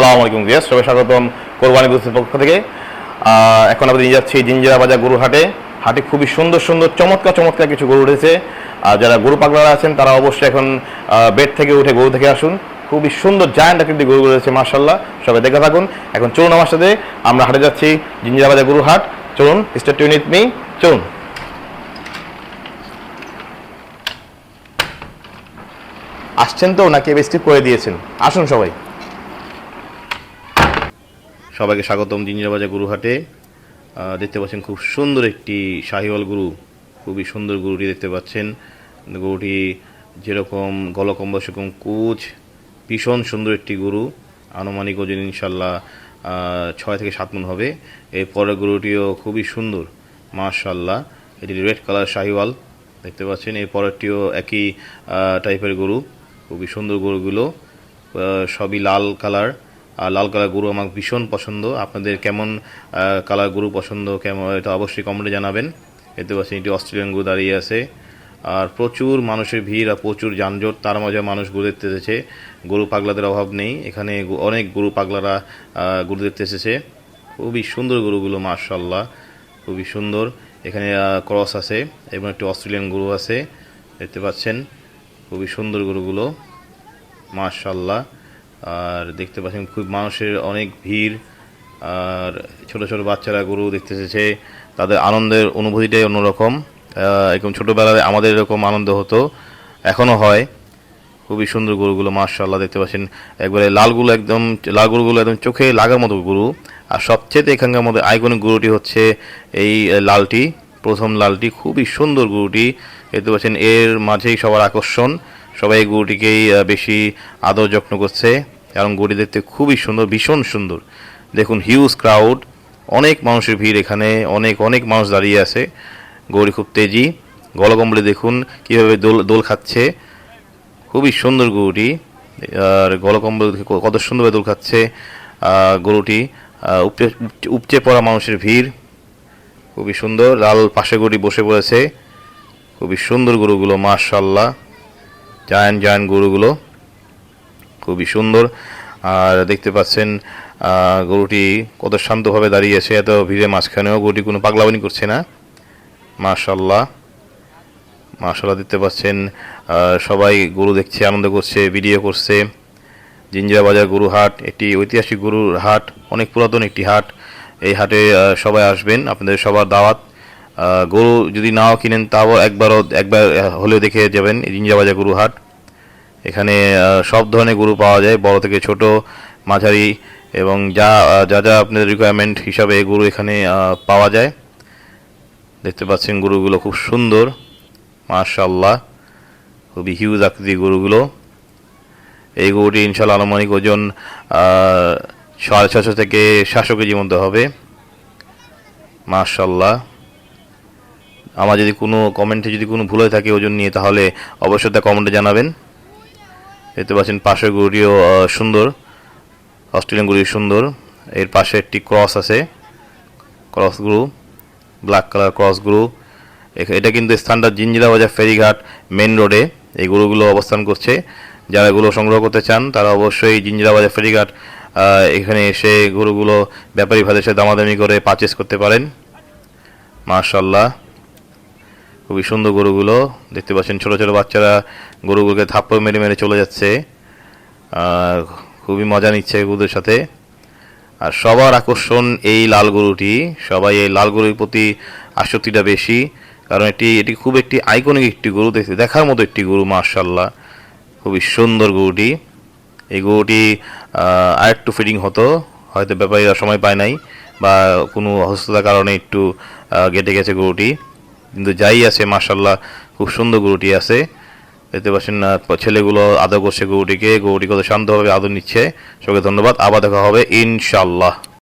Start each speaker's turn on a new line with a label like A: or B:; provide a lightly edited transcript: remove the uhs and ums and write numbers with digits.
A: আসসালামু আলাইকুম ভিউয়ার্স, সবাই স্বাগতম কোরবানি গ্রুপের পক্ষ থেকে। এখন আমরা নিয়ে যাচ্ছি জিঞ্জিরা বাজার গরু হাটে। হাটে খুবই সুন্দর সুন্দর চমৎকার কিছু গরু উঠেছে। আর যারা গরু পাগলারা আছেন তারা অবশ্যই এখন বেড থেকে উঠে গরু থেকে আসুন। খুবই সুন্দর জায়ান্ট আকৃতির গরু রয়েছে মাশাআল্লাহ, সবাই দেখে থাকুন। এখন চলুন আমার সাথে, আমরা হাটে যাচ্ছি জিঞ্জিরা বাজার গরু হাট। চলুন, স্টে টিউন উইথ মি, চলুন। আসছেন তো নাকি স্কিপ করে দিয়েছেন? আসুন সবাই। সবাইকে স্বাগতম জিঞ্জিরা বাজার গরু হাটে। দেখতে পাচ্ছেন খুব সুন্দর একটি শাহিওয়াল গরু, খুবই সুন্দর গরুটি দেখতে পাচ্ছেন। গরুটি যেরকম গলকম্বল সেরকম কুচ, ভীষণ সুন্দর একটি গরু। আনুমানিক ওজন ইনশাল্লাহ 6 থেকে 7 মণ হবে। এরপরের গরুটিও খুবই সুন্দর মাশাআল্লাহ, এটি রেড কালার শাহিওয়াল দেখতে পাচ্ছেন। এরপরেরটিও একই টাইপের গরু, খুবই সুন্দর গরুগুলো, সবই লাল কালার। আর লাল কালার গরু আমার ভীষণ পছন্দ। আপনাদের কেমন কালার গরু পছন্দ, কেমন, এটা অবশ্যই কমেন্টে জানাবেন। এতে পাচ্ছেন এটি অস্ট্রেলিয়ান গরু দাঁড়িয়ে আছে। আর প্রচুর মানুষের ভিড় আর প্রচুর যানজট, তার মাঝে মানুষ গরু দেখতে এসেছে। গরু পাগলাদের অভাব নেই এখানে, অনেক গরু পাগলারা গরু দেখতে এসেছে। খুবই সুন্দর গরুগুলো মাশাআল্লাহ, খুবই সুন্দর। এখানে ক্রস আছে এবং একটি অস্ট্রেলিয়ান গরু আছে দেখতে পাচ্ছেন। খুবই সুন্দর গরুগুলো মাশাআল্লাহ। আর দেখতে পাচ্ছেন খুব মানুষের অনেক ভিড়। আর ছোট ছোট বাচ্চারা গরু দেখতে এসেছে, তাদের আনন্দের অনুভূতিটাই অন্যরকম। এরকম ছোটোবেলায় আমাদের এরকম আনন্দ হতো, এখনও হয়। খুবই সুন্দর গরুগুলো মাশাআল্লাহ দেখতে পাচ্ছেন। একবারে লাল গরুগুলো একদম চোখে লাগার মতো গরু। আর সবচেয়ে এখানকার মধ্যে আইকনিক গরুটি হচ্ছে এই লালটি, প্রথম লালটি। খুবই সুন্দর গরুটি দেখতে পাচ্ছেন, এর মাঝেই সবার আকর্ষণ। সবাই গরুটিকেই বেশি আদর যত্ন করছে, কারণ গরুটি দেখতে খুবই সুন্দর, ভীষণ সুন্দর। দেখুন হিউজ ক্রাউড, অনেক মানুষের ভিড় এখানে, অনেক মানুষ দাঁড়িয়ে আছে। গরুটি খুব তেজি, গলকম্বলে দেখুন কীভাবে দোল খাচ্ছে, খুবই সুন্দর গরুটি। আর গলকম্বল কত সুন্দরভাবে দোল খাচ্ছে গরুটি। উপচে পড়া মানুষের ভিড়, খুবই সুন্দর। লাল পাশে গরুটি বসে পড়েছে, খুবই সুন্দর গরুগুলো মাশাআল্লাহ, জায়ান্ট গরুগুলো খুবই সুন্দর। আর দেখতে পাচ্ছেন গরুটি কত শান্তভাবে দাঁড়িয়েছে এত ভিড়ের মাঝখানেও। গরুটি কোনো পাগলাবানি করছে না মাশাআল্লাহ। দেখতে পাচ্ছেন সবাই গরু দেখছে, আনন্দ করছে, ভিডিও করছে। জিঞ্জিরা বাজার গরু হাট একটি ঐতিহাসিক গরুর হাট, অনেক পুরাতন একটি হাট। এই হাটে সবাই আসবেন, আপনাদের সবার দাওয়াত। গরু যদি নাও কিনেন তাও একবার হলেও দেখে যাবেন এই জিঞ্জিরা বাজার গরু হাট। এখানে সব ধরনের গরু পাওয়া যায়, বড় থেকে ছোট, মাঝারি, এবং যা আপনাদের রিকোয়ারমেন্ট হিসাবে গরু এখানে পাওয়া যায়। দেখতে পাচ্ছেন গরুগুলো খুব সুন্দর মাশাআল্লাহ, খুবই হিউজ আকৃতির গরুগুলো। এই গরুটি ইনশাআল্লাহ আনুমানিক ওজন 650 থেকে 700 কেজির মধ্যে হবে মাশাআল্লাহ। আমার যদি কোনো কমেন্টে যদি কোনো ভুল হয়ে থাকে ওজন নিয়ে, তাহলে অবশ্যই তা কমেন্টে জানাবেন। দেখতে পাচ্ছেন পাশের গরুটিও সুন্দর, অস্ট্রেলিয়ান গরু সুন্দর। এর পাশে একটি ক্রস আছে, ক্রস গরু, ব্ল্যাক কালার ক্রস গরু। এটা কিন্তু স্থানটা জিঞ্জিরা বাজার ফেরিঘাট মেন রোডে এই গরুগুলো অবস্থান করছে। যারা এগুলো সংগ্রহ করতে চান তারা অবশ্যই জিঞ্জিরা বাজার ফেরিঘাট এখানে এসে গরুগুলো ব্যাপারী ভাইদের সাথে দামাদামি করে পারচেস করতে পারেন মাশাআল্লাহ। খুবই সুন্দর গরুগুলো দেখতে পাচ্ছেন। ছোট ছোট বাচ্চারা গরুগুলোকে থাপ্পড় মেরে চলে যাচ্ছে, খুবই মজা নিচ্ছে গরুদের সাথে। আর সবার আকর্ষণ এই লাল গরুটি, সবাই এই লাল গরুর প্রতি আসক্তিটা বেশি, কারণ এটি খুব একটি আইকনিক একটি গরু, দেখার মতো একটি গরু মাশাআল্লাহ, খুবই সুন্দর গরুটি। এই গরুটি আরেকটু ফিডিং হতো, হয়তো ব্যাপারীরা সময় পায় নাই বা কোনো অসুস্থতার কারণে একটু কেটে গেছে গরুটি, কিন্তু যাই আছে মাশাআল্লাহ খুব সুন্দর গরুটি আছে। দেখতে পাচ্ছেন ছেলেগুলো আদর করছে গরুটি কত শান্তভাবে আদর নিচ্ছে। সবাইকে ধন্যবাদ, আবার দেখা হবে ইনশাআল্লাহ।